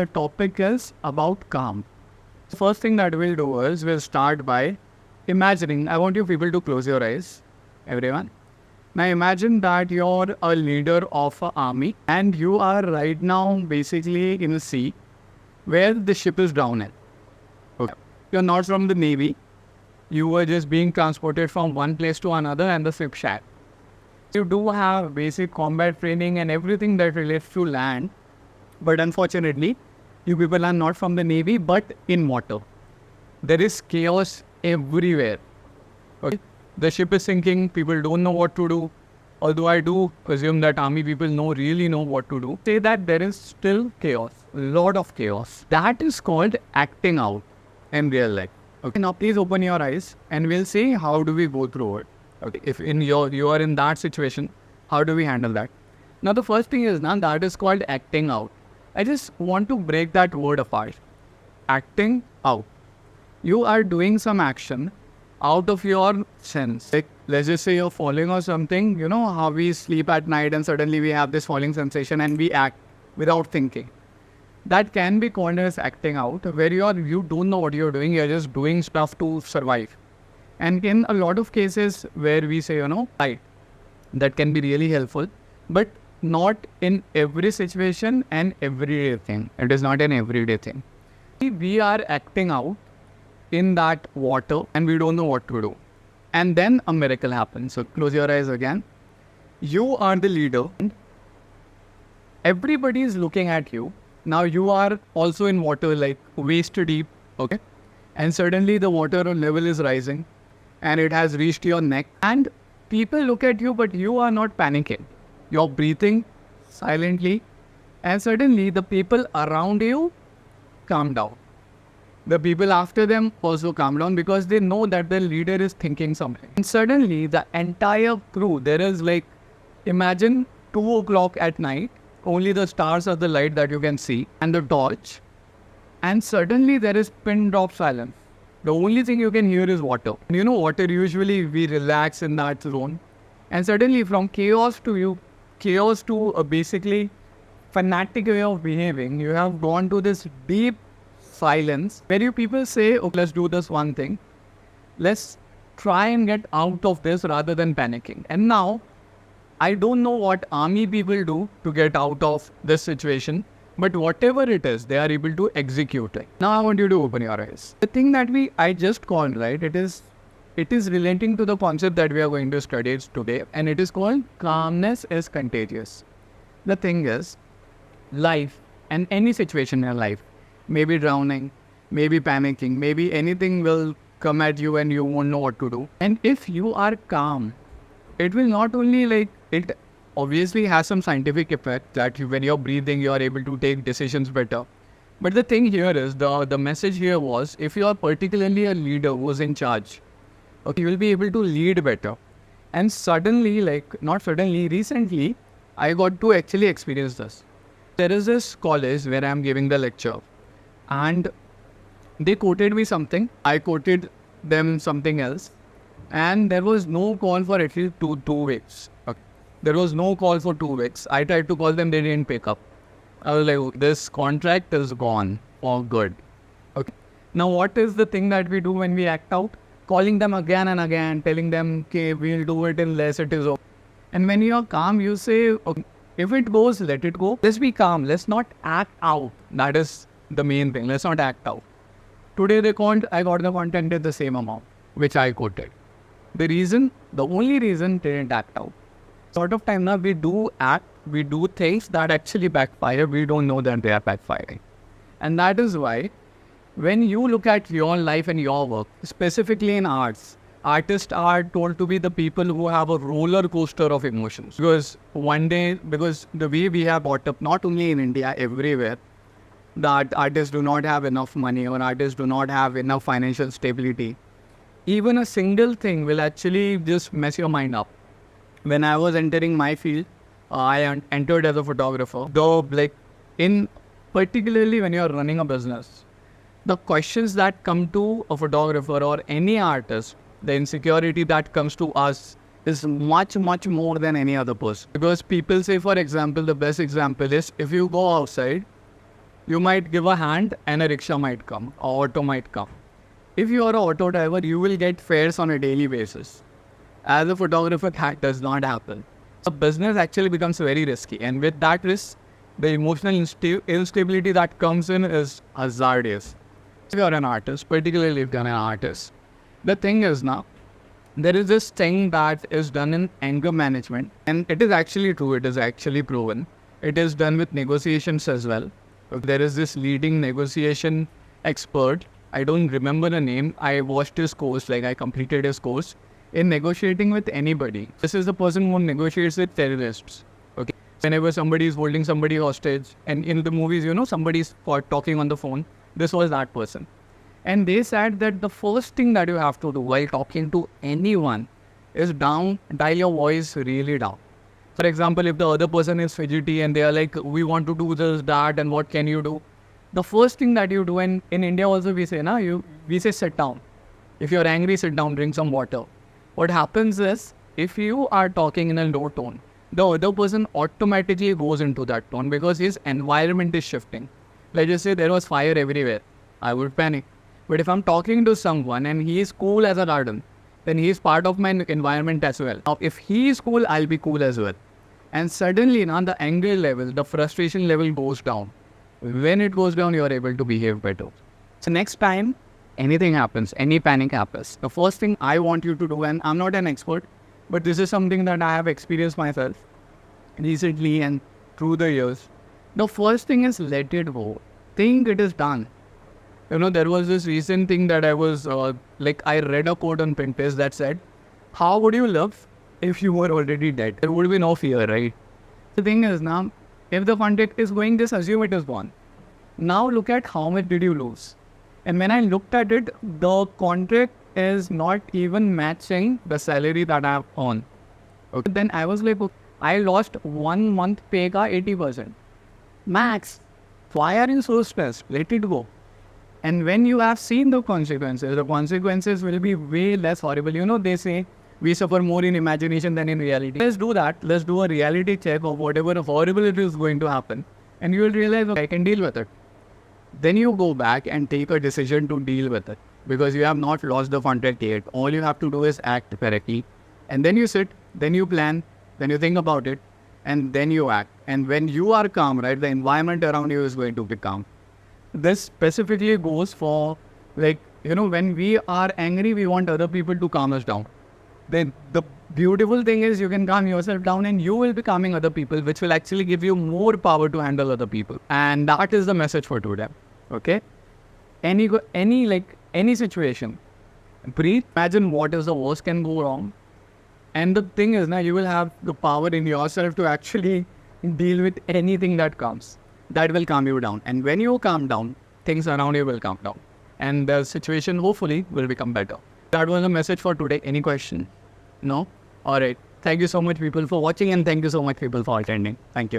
The topic is about calm. The first thing that we'll do is we'll start by imagining. I want you people to close your eyes, everyone. Now imagine that you're a leader of an army and you are right now basically in a sea where the ship is drowning. Okay. You're not from the navy. You were just being transported from one place to another and the ship shattered. You do have basic combat training and everything that relates to land. But unfortunately, you people are not from the navy but in water. There is chaos everywhere. Okay. The ship is sinking, people don't know what to do. Although I do assume that army people really know what to do. Say that there is still chaos, a lot of chaos. That is called acting out in real life. Okay, now please open your eyes and we'll see how do we go through it. Okay, if you are in that situation, how do we handle that? Now the first thing is that is called acting out. I just want to break that word apart. Acting out. You are doing some action out of your sense. Like, let's just say you're falling or something. You know how we sleep at night and suddenly we have this falling sensation and we act without thinking. That can be called as acting out, where you don't know what you're doing. You're just doing stuff to survive. And in a lot of cases where we say, right, that can be really helpful, but not in every situation and everyday thing. It is not an everyday thing. We are acting out in that water and we don't know what to do. And then a miracle happens. So close your eyes again. You are the leader. Everybody is looking at you. Now you are also in water like waist deep. Okay. And suddenly the water level is rising and it has reached your neck. And people look at you, but you are not panicking. You're breathing silently. And suddenly the people around you calm down. The people after them also calm down because they know that the leader is thinking something. And suddenly the entire crew, there is like, imagine 2 o'clock at night, only the stars are the light that you can see and the torch. And suddenly there is pin drop silence. The only thing you can hear is water. And water usually we relax in that zone. And suddenly from chaos to basically fanatic way of behaving, you have gone to this deep silence where you people say, okay, let's do this one thing. Let's try and get out of this rather than panicking. And now, I don't know what army people do to get out of this situation, but whatever it is, they are able to execute it. Now I want you to open your eyes. The thing that I just called, right, it is relating to the concept that we are going to study today, and it is called calmness is contagious. The thing is, life and any situation in life, maybe drowning, maybe panicking, maybe anything will come at you and you won't know what to do. And if you are calm, it will not only it obviously has some scientific effect that when you're breathing, you are able to take decisions better. But the thing here is, the message here was, if you are particularly a leader who's in charge, okay, you will be able to lead better. And recently, I got to actually experience this. There is this college where I'm giving the lecture. And they quoted me something. I quoted them something else. And there was no call for at least two weeks. Okay. There was no call for 2 weeks. I tried to call them, they didn't pick up. I was like, oh, this contract is gone for good. Okay. Now what is the thing that we do when we act out? Calling them again and again, telling them, okay, we'll do it in less, it is okay. And when you are calm, you say, okay, if it goes, let it go. Let's be calm. Let's not act out. That is the main thing. Let's not act out. Today I got the content at the same amount, which I quoted. The only reason didn't act out. Sort of time now we do act, we do things that actually backfire. We don't know that they are backfiring. And that is why when you look at your life and your work, specifically in arts, artists are told to be the people who have a roller coaster of emotions. Because the way we have brought up, not only in India, everywhere, that artists do not have enough money or artists do not have enough financial stability. Even a single thing will actually just mess your mind up. When I was entering my field, I entered as a photographer. Particularly when you are running a business, the questions that come to a photographer or any artist, the insecurity that comes to us is much, much more than any other person. Because people say, for example, the best example is if you go outside, You might give a hand and a rickshaw might come, or auto might come. If you are an auto driver, you will get fares on a daily basis. As a photographer, that does not happen. So business actually becomes very risky, and with that risk, the emotional instability that comes in is hazardous. If you are an artist, particularly if you are an artist, the thing is now, there is this thing that is done in anger management, and it is actually true, it is actually proven. It is done with negotiations as well. There is this leading negotiation expert, I don't remember the name, I watched his course, I completed his course, in negotiating with anybody. This is the person who negotiates with terrorists. Okay. Whenever somebody is holding somebody hostage, and in the movies, somebody's talking on the phone, this was that person. And they said that the first thing that you have to do while talking to anyone is dial your voice really down. For example, if the other person is fidgety and they are like, we want to do this, that, and what can you do? The first thing that you do, and in India also we say, we say sit down. If you're angry, sit down, drink some water. What happens is, if you are talking in a low tone, the other person automatically goes into that tone because his environment is shifting. Let's just say there was fire everywhere. I would panic. But if I'm talking to someone and he is cool as a garden, then he is part of my environment as well. Now, if he is cool, I'll be cool as well. And suddenly, the anger level, the frustration level goes down. When it goes down, you are able to behave better. So next time anything happens, any panic happens, the first thing I want you to do, and I'm not an expert, but this is something that I have experienced myself recently and through the years. The first thing is let it go. Think it is done. There was this recent thing that I was, I read a quote on Pinterest that said, how would you live if you were already dead? There would be no fear, right? The thing is now, if the contract is going, just assume it is gone. Now look at how much did you lose. And when I looked at it, the contract is not even matching the salary that I have on. Okay. Then I was like, okay, I lost 1 month pay ka 80%. Max, why are you so stressed? Let it go. And when you have seen the consequences will be way less horrible. They say we suffer more in imagination than in reality. Let's do that. Let's do a reality check of whatever horrible it is going to happen. And you will realize, okay, I can deal with it. Then you go back and take a decision to deal with it. Because you have not lost the contract yet. All you have to do is act correctly. And then you sit, then you plan, then you think about it, and then you act. And when you are calm, right, the environment around you is going to be calm. This specifically goes for, when we are angry, we want other people to calm us down. Then the beautiful thing is you can calm yourself down and you will be calming other people, which will actually give you more power to handle other people. And that is the message for today. Okay? Any situation, breathe, imagine what is the worst can go wrong. And the thing is, now you will have the power in yourself to actually deal with anything that comes. That will calm you down. And when you calm down, things around you will calm down. And the situation hopefully will become better. That was the message for today. Any question? No? Alright. Thank you so much people for watching, and thank you so much people for attending. Thank you.